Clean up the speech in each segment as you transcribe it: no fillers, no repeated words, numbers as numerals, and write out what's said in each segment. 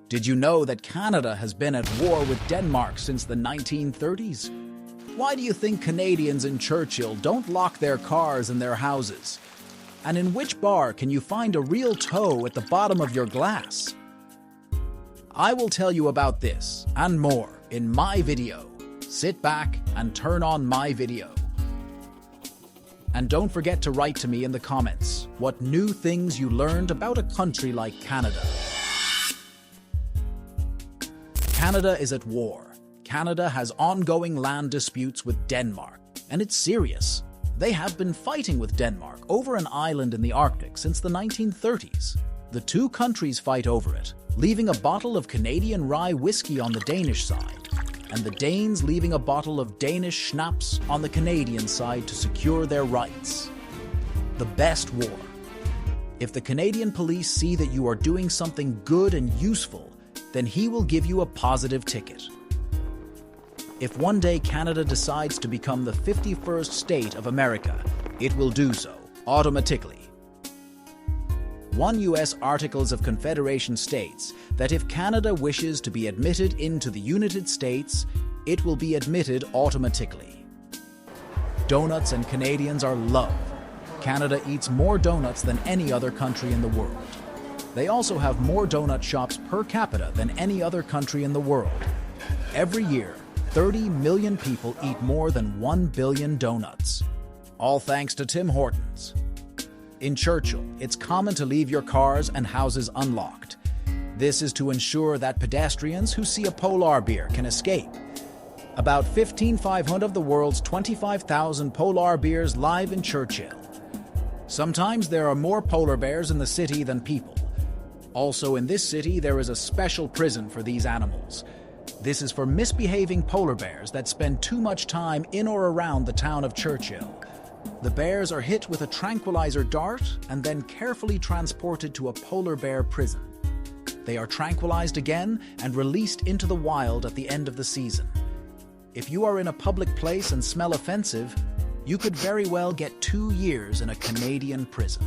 Did you know that Canada has been at war with Denmark since the 1930s? Why do you think Canadians in Churchill don't lock their cars in their houses? And in which bar can you find a real toe at the bottom of your glass? I will tell you about this and more in my video. Sit back and turn on my video. And don't forget to write to me in the comments what new things you learned about a country like Canada. Canada is at war. Canada has ongoing land disputes with Denmark, and it's serious. They have been fighting with Denmark over an island in the Arctic since the 1930s. The two countries fight over it, leaving a bottle of Canadian rye whiskey on the Danish side, and the Danes leaving a bottle of Danish schnapps on the Canadian side to secure their rights. The best war. If the Canadian police see that you are doing something good and useful, then he will give you a positive ticket. If one day Canada decides to become the 51st state of America, it will do so automatically. One U.S. Articles of Confederation states that if Canada wishes to be admitted into the United States, it will be admitted automatically. Donuts and Canadians are love. Canada eats more donuts than any other country in the world. They also have more donut shops per capita than any other country in the world. Every year, 30 million people eat more than 1 billion donuts. All thanks to Tim Hortons. In Churchill, it's common to leave your cars and houses unlocked. This is to ensure that pedestrians who see a polar bear can escape. About 15,500 of the world's 25,000 polar bears live in Churchill. Sometimes there are more polar bears in the city than people. Also in this city, there is a special prison for these animals. This is for misbehaving polar bears that spend too much time in or around the town of Churchill. The bears are hit with a tranquilizer dart and then carefully transported to a polar bear prison. They are tranquilized again and released into the wild at the end of the season. If you are in a public place and smell offensive, you could very well get 2 years in a Canadian prison.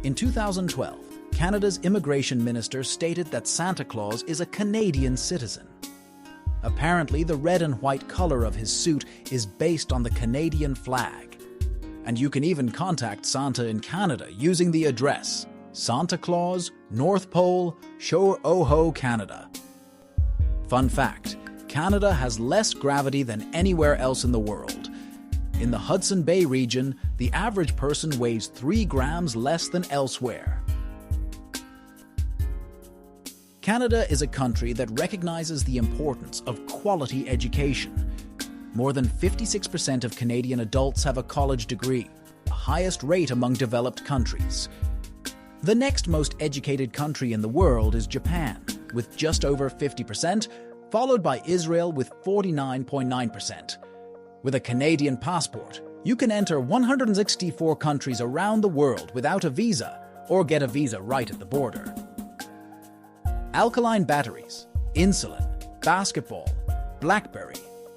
In 2012, Canada's immigration minister stated that Santa Claus is a Canadian citizen. Apparently, the red and white color of his suit is based on the Canadian flag. And you can even contact Santa in Canada using the address Santa Claus, North Pole, Shore Oho, Canada. Fun fact, Canada has less gravity than anywhere else in the world. In the Hudson Bay region, the average person weighs 3 grams less than elsewhere. Canada is a country that recognizes the importance of quality education. More than 56% of Canadian adults have a college degree, the highest rate among developed countries. The next most educated country in the world is Japan, with just over 50%, followed by Israel with 49.9%. With a Canadian passport, you can enter 164 countries around the world without a visa or get a visa right at the border. Alkaline batteries, insulin, basketball, BlackBerry,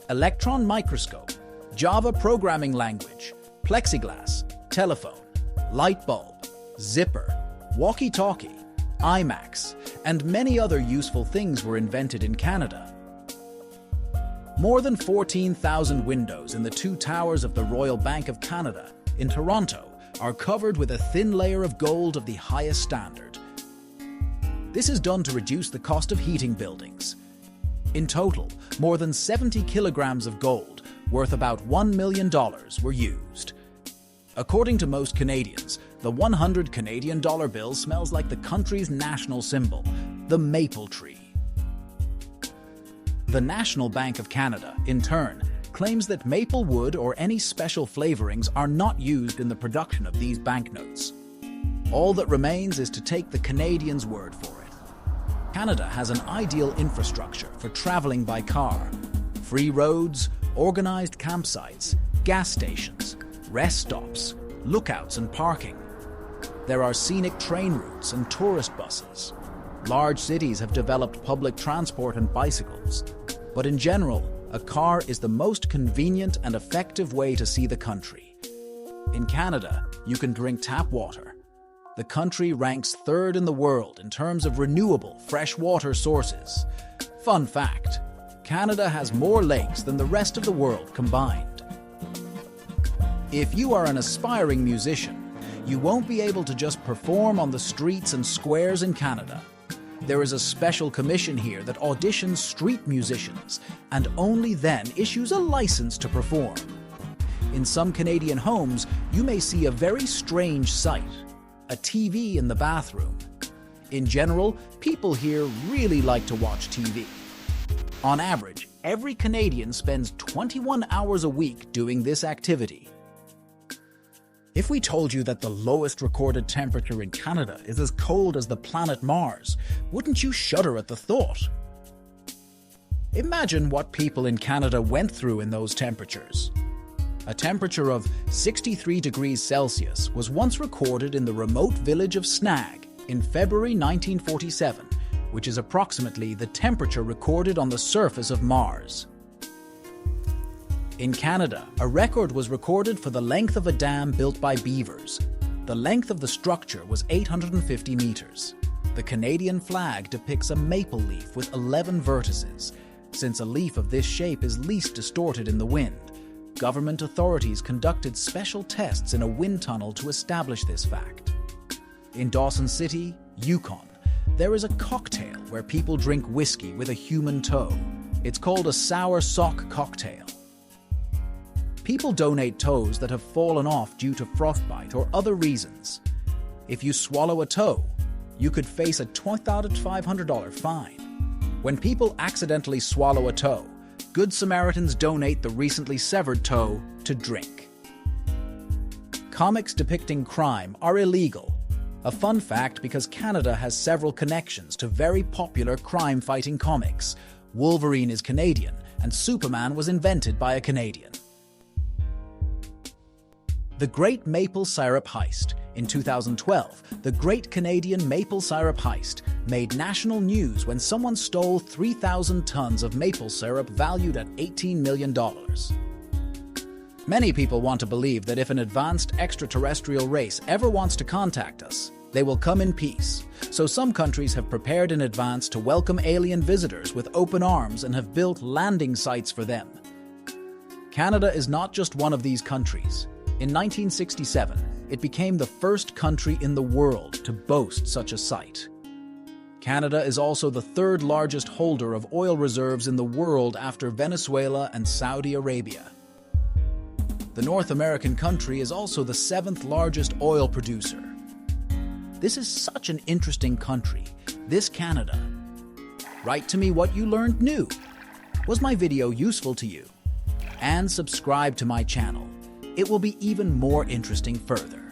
electron microscope, Java programming language, plexiglass, telephone, light bulb, zipper, walkie-talkie, IMAX, and many other useful things were invented in Canada. More than 14,000 windows in the 2 towers of the Royal Bank of Canada in Toronto are covered with a thin layer of gold of the highest standard. This is done to reduce the cost of heating buildings. In total, more than 70 kilograms of gold, worth about $1 million, were used. According to most Canadians, the 100 Canadian dollar bill smells like the country's national symbol, the maple tree. The National Bank of Canada, in turn, claims that maple wood or any special flavorings are not used in the production of these banknotes. All that remains is to take the Canadians' word for it. Canada has an ideal infrastructure for traveling by car. Free roads, organized campsites, gas stations, rest stops, lookouts and parking. There are scenic train routes and tourist buses. Large cities have developed public transport and bicycles. But in general, a car is the most convenient and effective way to see the country. In Canada, you can drink tap water. The country ranks third in the world in terms of renewable freshwater sources. Fun fact, Canada has more lakes than the rest of the world combined. If you are an aspiring musician, you won't be able to just perform on the streets and squares in Canada. There is a special commission here that auditions street musicians and only then issues a license to perform. In some Canadian homes, you may see a very strange sight: a TV in the bathroom. In general, people here really like to watch TV. On average, every Canadian spends 21 hours a week doing this activity. If we told you that the lowest recorded temperature in Canada is as cold as the planet Mars, wouldn't you shudder at the thought? Imagine what people in Canada went through in those temperatures. A temperature of 63 degrees Celsius was once recorded in the remote village of Snag in February 1947, which is approximately the temperature recorded on the surface of Mars. In Canada, a record was recorded for the length of a dam built by Beavers. The length of the structure was 850 meters. The Canadian flag depicts a maple leaf with 11 vertices. Since a leaf of this shape is least distorted in the wind, government authorities conducted special tests in a wind tunnel to establish this fact. In Dawson City, Yukon, there is a cocktail where people drink whiskey with a human toe. It's called a sour sock cocktail. People donate toes that have fallen off due to frostbite or other reasons. If you swallow a toe, you could face a $2,500 fine. When people accidentally swallow a toe, Good Samaritans donate the recently severed toe to drink. Comics depicting crime are illegal. A fun fact because Canada has several connections to very popular crime-fighting comics. Wolverine is Canadian, and Superman was invented by a Canadian. The Great Maple Syrup Heist. In 2012, the Great Canadian Maple Syrup Heist made national news when someone stole 3,000 tons of maple syrup valued at $18 million. Many people want to believe that if an advanced extraterrestrial race ever wants to contact us, they will come in peace. So some countries have prepared in advance to welcome alien visitors with open arms and have built landing sites for them. Canada is not just one of these countries. In 1967, it became the first country in the world to boast such a site. Canada is also the third largest holder of oil reserves in the world after Venezuela and Saudi Arabia. The North American country is also the seventh largest oil producer. This is such an interesting country, this Canada. Write to me what you learned new. Was my video useful to you? And subscribe to my channel. It will be even more interesting further.